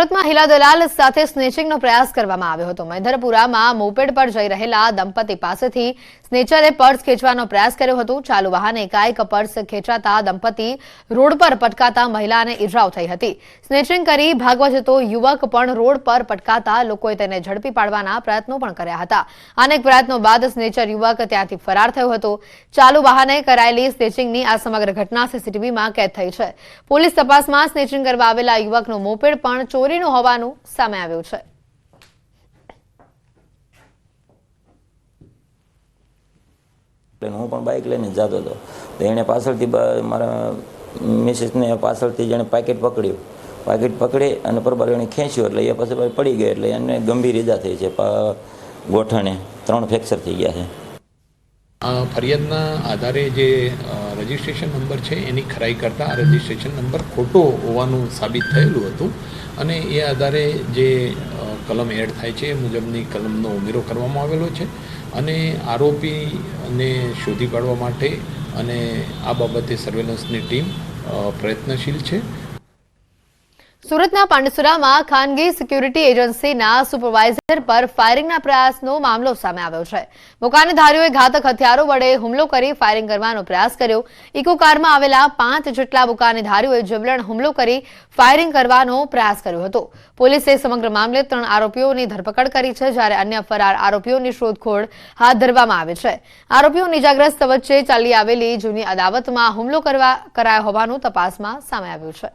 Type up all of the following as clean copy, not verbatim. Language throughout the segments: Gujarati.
સુરતમાં હિલા દલાલ સાથે સ્નેચિંગનો પ્રયાસ કરવામાં આવ્યો હતો। મહેન્દ્રપુરામાં મોપેડ પર જઈ રહેલા દંપતી પાસેથી સ્નેચરે પર્સ ખેંચવાનો પ્રયાસ કર્યો હતો। ચાલુ વાહને એકાએક પર્સ ખેંચાતા દંપતી રોડ પર પટકાતા મહિલાને ઈજાઓ થઈ હતી। સ્નેચિંગ કરી ભાગવા જતો યુવક પણ રોડ પર પટકાતા લોકોએ તેને ઝડપી પાડવાના પ્રયત્નો પણ કર્યા હતા। અનેક પ્રયત્નો બાદ સ્નેચર યુવક ત્યાંથી ફરાર થયો હતો। ચાલુ વાહને કરાયેલી સ્નેચિંગની આ સમગ્ર ઘટના સીસીટીવીમાં કેદ થઈ છે। પોલીસ તપાસમાં સ્નેચિંગ કરવા આવેલા યુવકનો મોપેડ પણ ચોરીનું હોવાનું સામે આવ્યું છે। હું પણ બાઇક લઈને જતો હતો તો એણે પાછળથી મારા મિસિસને પાછળથી જેણે પાકેટ પકડી અને બરાબર એણે ખેંચ્યું એટલે એ પછી પડી ગયો એટલે એને ગંભીર ઈજા થઈ છે। ગોઠણે 3 ફ્રેક્ચર થઈ ગયા છે। ફરિયાદના આધારે જે રજિસ્ટ્રેશન નંબર છે એની ખરાઈ કરતાં આ રજિસ્ટ્રેશન નંબર ખોટો હોવાનું સાબિત થયેલું હતું અને એ આધારે જે કલમ એડ થાય છે એ મુજબની કલમનો ઉમેરો કરવામાં આવેલો છે અને આરોપીને શોધી કાઢવા માટે અને આ બાબતે સર્વેલન્સની ટીમ પ્રયત્નશીલ છે। સુરતના પાંડેસરામાં ખાનગી સિક્યુરિટી એજન્સીના સુપરવાઇઝર પર ફાયરિંગના પ્રયાસનો મામલો સામે આવ્યો છે। બુકાનીધારીઓએ ઘાતક હથિયારો વડે હુમલો કરી ફાયરિંગ કરવાનો પ્રયાસ કર્યો। ઇકો કારમાં આવેલા 5 જેટલા બુકાનીધારીઓએ જીવલેણ હુમલો કરી ફાયરિંગ કરવાનો પ્રયાસ કર્યો હતો। પોલીસે સમગ્ર મામલે 3 આરોપીઓની ધરપકડ કરી છે, જ્યારે અન્ય ફરાર આરોપીઓની શોધખોળ હાથ ધરવામાં આવી છે। આરોપીઓ ઇજાગ્રસ્ત વચ્ચે ચાલી આવેલી જૂની અદાવતમાં હુમલો કરાયો હોવાનું તપાસમાં સામે આવ્યું છે।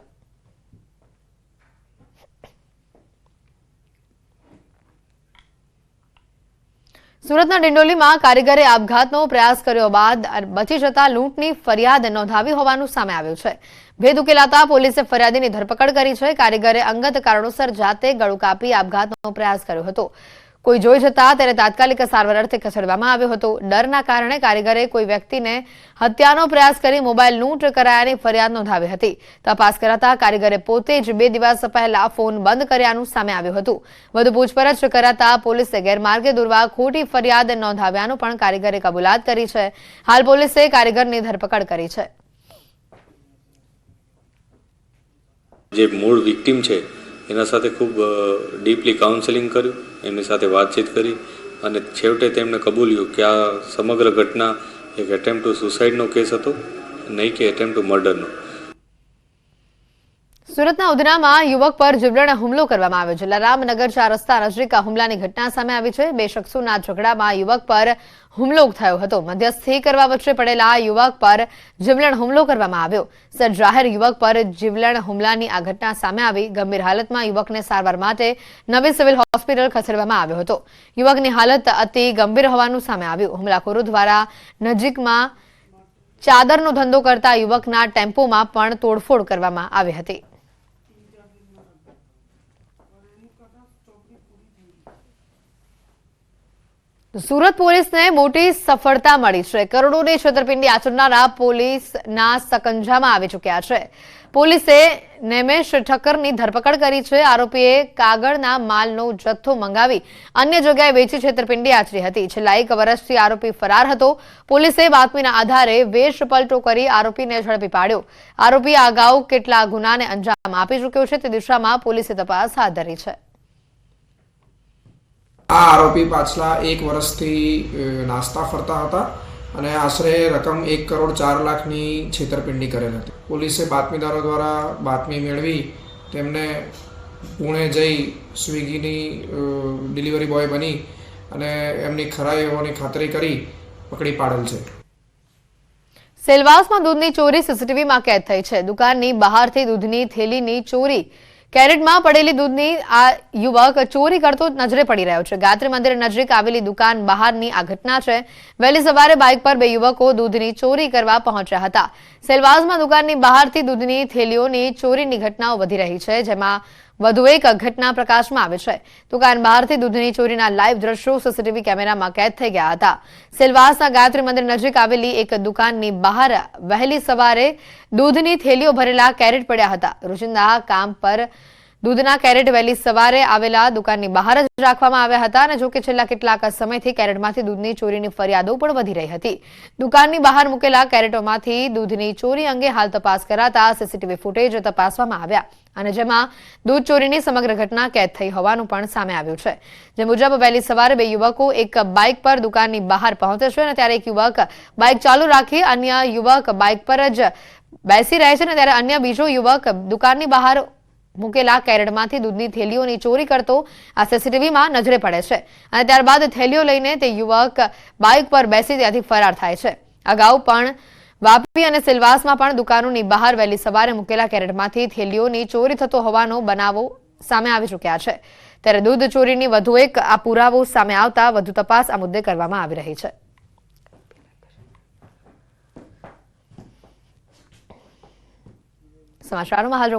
સુરતના ડિંડોલીમાં કારીગરે આપઘાતનો પ્રયાસ કર્યો બાદ બચી જતા લૂંટની ફરિયાદ નોંધાવી હોવાનું સામે આવ્યું છે। ભેદ ઉકેલાતા પોલીસે ફરિયાદીની ધરપકડ કરી છે। કારીગરે અંગત કારણોસર જાતે ગળું કાપી આપઘાતનો પ્રયાસ કર્યો હતો। કોઈ જોઈ જતા તેને તાત્કાલિક સારવાર અર્થે ખસેડવામાં આવ્યો હતો। ડરના કારણે કારીગરે કોઈ વ્યક્તિને હત્યાનો પ્રયાસ કરી મોબાઈલ લૂંટ કરાયાની ફરિયાદ નોંધાવી હતી। તપાસ કરાતા કારીગરે પોતે જ 2 દિવસ પહેલા ફોન બંધ કર્યાનું સામે આવ્યું હતું। વધુ પૂછપરછ કરાતા પોલીસે ગેરમાર્ગે દોરવા ખોટી ફરિયાદ નોંધાવ્યાનું પણ કારીગરે કબૂલાત કરી છે। હાલ પોલીસે કારીગરની ધરપકડ કરી છે। જે મૂળ વિક્ટિમ છે એના સાથે ખૂબ ડીપલી કાઉન્સેલિંગ કર્યું, એમની સાથે વાતચીત કરી અને છેવટે તેમણે કબૂલ્યું કે આ સમગ્ર ઘટના એક એટેમ્પ્ટ ટુ સુસાઇડનો કેસ હતો, નહીં કે એટેમ્પ્ટ ટુ મર્ડરનો। સુરતના ઉધનામાં યુવક પર જીવલેણ હુમલો કરવામાં આવ્યો। જલારામનગર 4 રસ્તા નજીક હુમલાની ઘટના સામે આવી છે। 2 શખ્સોના ઝઘડામાં યુવક પર હુમલો થયો હતો। મધ્યસ્થી કરવા વચ્ચે પડેલા યુવક પર જીવલેણ હુમલો કરવામાં આવ્યો। સજ્જાહેર યુવક પર જીવલેણ હુમલાની આ ઘટના સામે આવી। ગંભીર હાલતમાં યુવકને સારવાર માટે નવી સિવિલ હોસ્પિટલ ખસેડવામાં આવ્યો હતો। યુવકની હાલત અતિ ગંભીર હોવાનું સામે આવ્યું। હુમલાખોરો દ્વારા નજીકમાં ચાદરનો ધંધો કરતા યુવકના ટેમ્પોમાં પણ તોડફોડ કરવામાં આવી હતી। સુરત પોલીસને મોટી સફળતા મળી છે। કરોડોની છેતરપિંડી આચરનારા પોલીસના સકંજામાં આવી ચૂક્યા છે। પોલીસે નેમેશ ઠક્કરની ધરપકડ કરી છે। આરોપીએ કાગળના માલનો જથ્થો મંગાવી અન્ય જગ્યાએ વેચી છેતરપિંડી આચરી હતી। છેલ્લા 1 વર્ષથી આરોપી ફરાર હતો। પોલીસે બાતમીના આધારે વેશ પલટો કરી આરોપીને ઝડપી પાડ્યો। આરોપી અગાઉ કેટલા ગુનાને અંજામ આપી ચૂક્યો છે તે દિશામાં પોલીસે તપાસ હાથ ધરી છે। આ આરોપી પાછલા 1 વર્ષથી નાસ્તા ફરતા હતા અને આશરે રકમ 1 કરોડ 4 લાખની છેતરપિંડી કરેલ હતી। પોલીસે બાતમીદારો દ્વારા બાતમી મેળવી તેમને પુણે જઈ સ્વિગીની ડિલિવરી બોય બની અને એમની ખરાઈ હોવાની ખાતરી કરી પકડી પાડેલ છે। સેલવાસમાં દૂધની ચોરી સીસીટીવીમાં કેદ થઈ છે। દુકાનની બહારથી દૂધની થેલીની ચોરી, કેરેટમાં પડેલી દૂધની આ યુવક ચોરી કરતો નજરે પડી રહ્યો છે। ગાયત્રી મંદિર નજીક આવેલી દુકાન બહારની આ ઘટના છે। વહેલી સવારે બાઇક પર 2 યુવકો દૂધની ચોરી કરવા પહોંચ્યા હતા। સેલવાસમાં દુકાનની બહારથી દૂધની થેલીઓની ચોરીની ઘટનાઓ વધી રહી છે, જેમાં વધુ એક ઘટના પ્રકાશમાં આવે છે। દુકાન બહારથી દૂધની ચોરીના લાઈવ દ્રશ્યો સીસીટીવી કેમેરામાં કેદ થઈ ગયા હતા। સેલવાસના ગાયત્રી મંદિર નજીક આવેલી એક દુકાનની બહાર વહેલી સવારે દૂધની થેલીઓ ભરેલા કેરેટ પડ્યા હતા। રોજિંદા કામ પર દૂધના કેરેટ વહેલી સવારે આવેલા દુકાનની બહાર જ રાખવામાં આવ્યા હતા અને જો કે છેલ્લા કેટલાક સમયથી કેરેટમાંથી દૂધની ચોરીની ફરિયાદો પણ વધી રહી હતી. દુકાનની બહાર મૂકેલા કેરેટોમાંથી દૂધની ચોરી અંગે હાલ તપાસ કરાતા સીસીટીવી ફૂટેજ તપાસવામાં આવ્યા અને જેમાં દૂધ ચોરીની સમગ્ર ઘટના કેદ થઈ હોવાનું પણ સામે આવ્યું છે. જે મુજબ વહેલી સવારે બે યુવકો એક બાઇક પર દુકાનની બહાર પહોંચે છે અને ત્યારે એક યુવક બાઇક ચાલુ રાખી અન્ય યુવક બાઇક પર જ બેસી રહે છે અને ત્યારે અન્ય બીજો યુવક દુકાનની બહાર મૂકેલા કેરેટમાંથી દૂધની થેલીઓની ચોરી કરતો આ સીસીટીવીમાં નજરે પડે છે અને ત્યારબાદ થેલીઓ લઈને તે યુવક બાઇક પર બેસી ત્યાંથી ફરાર થાય છે. અગાઉ પણ વાપી અને સિલવાસમાં પણ દુકાનોની બહાર વહેલી સવારે મૂકેલા કેરેટમાંથી થેલીઓની ચોરી થતો હોવાનો બનાવો સામે આવી ચૂક્યા છે. ત્યારે દૂધ ચોરીની વધુ એક આ પુરાવો સામે આવતા વધુ તપાસ આ મુદ્દે કરવામાં આવી રહી છે. સમાચારોમાં હાલ